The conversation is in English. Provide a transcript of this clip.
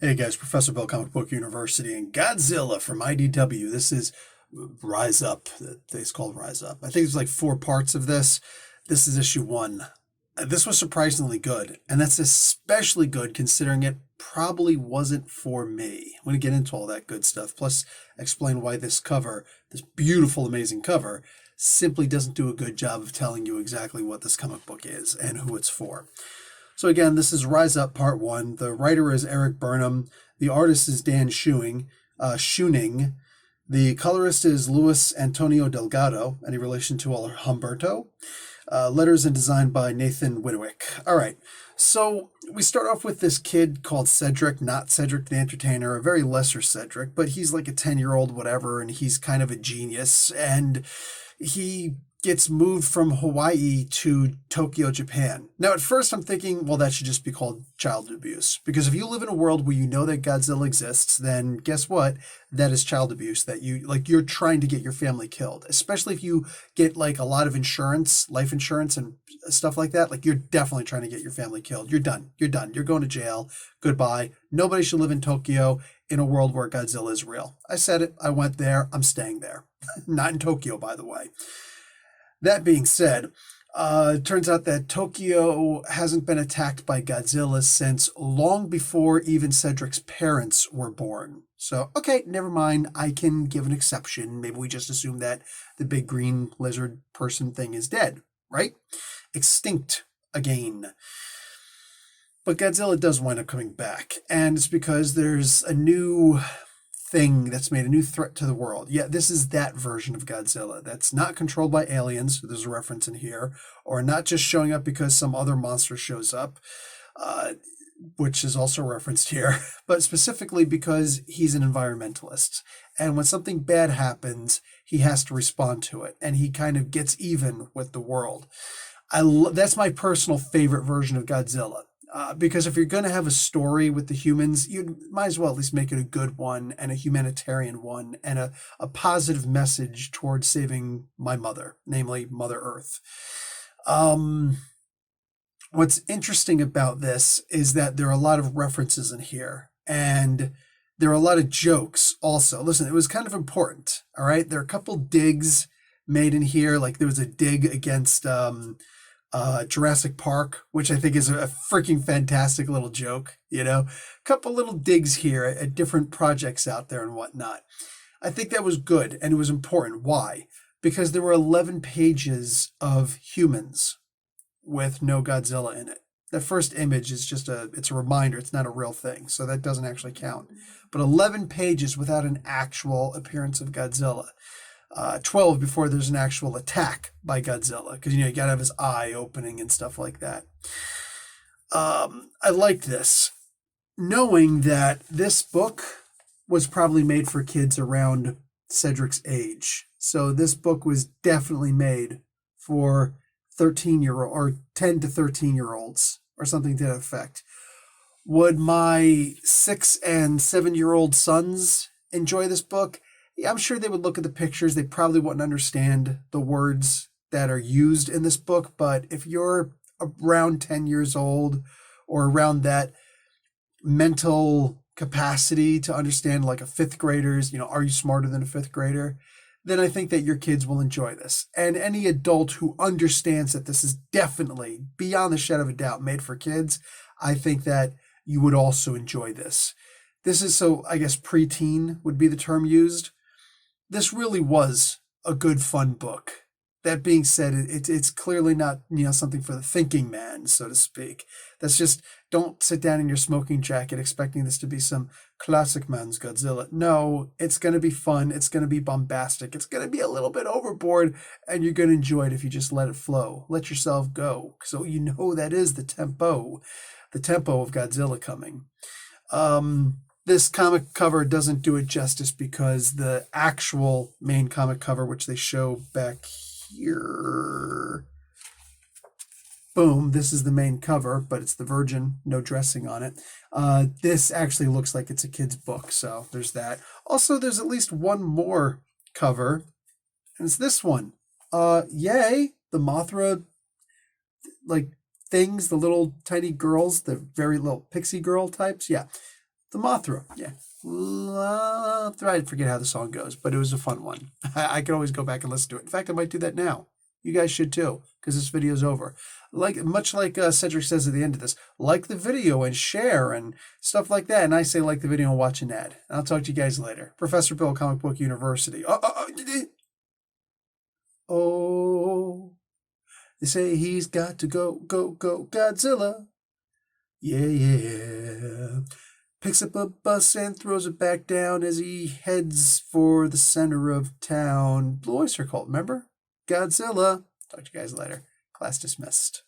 Hey guys, Professor Bill, Comic Book University, and Godzilla from IDW. This is Rise Up. It's called Rise Up. I think there's like four parts of this. This is issue one. This was surprisingly good, and that's especially good considering it probably wasn't for me. I'm going to get into all that good stuff, plus explain why this cover, this beautiful, amazing cover, simply doesn't do a good job of telling you exactly what this comic book is and who it's for. So again, this is Rise Up Part 1. The writer is Eric Burnham. The artist is Dan Schuning. The colorist is Luis Antonio Delgado, any relation to Humberto. Letters and design by Nathan Winwick. All right, so we start off with this kid called Cedric, not Cedric the Entertainer, a very lesser Cedric, but he's like a 10-year-old whatever, and he's kind of a genius, and he gets moved from Hawaii to Tokyo, Japan. Now, at first, I'm thinking, well, that should just be called child abuse. Because if you live in a world where you know that Godzilla exists, then guess what? That is child abuse. That you're trying to get your family killed. Especially if you get like a lot of insurance, life insurance and stuff like that. Like you're definitely trying to get your family killed. You're done. You're done. You're going to jail. Goodbye. Nobody should live in Tokyo in a world where Godzilla is real. I said it. I went there. I'm staying there. Not in Tokyo, by the way. That being said, it turns out that Tokyo hasn't been attacked by Godzilla since long before even Cedric's parents were born. So, okay, never mind. I can give an exception. Maybe we just assume that the big green lizard person thing is dead, right? Extinct again. But Godzilla does wind up coming back, and it's because there's a new thing that's made a new threat to the world. Yeah, this is that version of Godzilla that's not controlled by aliens, there's a reference in here, or not just showing up because some other monster shows up, uh, which is also referenced here, but specifically because he's an environmentalist. And when something bad happens, he has to respond to it, and he kind of gets even with the world. That's my personal favorite version of Godzilla. Because if you're going to have a story with the humans, you might as well at least make it a good one and a humanitarian one and a positive message towards saving my mother, namely Mother Earth. Um, what's interesting about this is that there are a lot of references in here and there are a lot of jokes also. Listen, it was kind of important, all right? There are a couple digs made in here, like there was a dig against Jurassic Park, which I think is a freaking fantastic little joke, you know? A couple little digs here at different projects out there and whatnot. I think that was good and it was important. Why? Because there were 11 pages of humans with no Godzilla in it. The first image is just it's a reminder, it's not a real thing, so that doesn't actually count. But 11 pages without an actual appearance of Godzilla. 12 before there's an actual attack by Godzilla, because you gotta have his eye opening and stuff like that. I liked this, knowing that this book was probably made for kids around Cedric's age. So this book was definitely made for 13-year-old or 10 to 13-year olds or something to that effect. Would my 6 and 7-year-old sons enjoy this book? Yeah, I'm sure they would look at the pictures. They probably wouldn't understand the words that are used in this book. But if you're around 10 years old or around that mental capacity to understand like a fifth grader's, are you smarter than a fifth grader? Then I think that your kids will enjoy this. And any adult who understands that this is definitely, beyond the shadow of a doubt, made for kids, I think that you would also enjoy this. This is so, I guess, preteen would be the term used. This really was a good, fun book. That being said, it's clearly not something for the thinking man, so to speak. That's just don't sit down in your smoking jacket expecting this to be some classic man's Godzilla. No, it's going to be fun. It's going to be bombastic. It's going to be a little bit overboard, and you're going to enjoy it if you just let it flow. Let yourself go. So that is the tempo of Godzilla coming. This comic cover doesn't do it justice because the actual main comic cover, which they show back here, boom, this is the main cover, but it's the Virgin, no dressing on it. This actually looks like it's a kid's book, so there's that. Also, there's at least one more cover, and it's this one. Yay, the Mothra, like, things, the little tiny girls, the very little pixie girl types, yeah. The Mothra. Yeah. I forget how the song goes, but it was a fun one. I can always go back and listen to it. In fact, I might do that now. You guys should too, because this video's over. Much like Cedric says at the end of this, like the video and share and stuff like that. And I say like the video and watch an ad. And I'll talk to you guys later. Professor Bill, Comic Book University. Oh, they say he's got to go, go, go, Godzilla. Yeah. Picks up a bus and throws it back down as he heads for the center of town. Blue Oyster Cult, remember? Godzilla. Talk to you guys later. Class dismissed.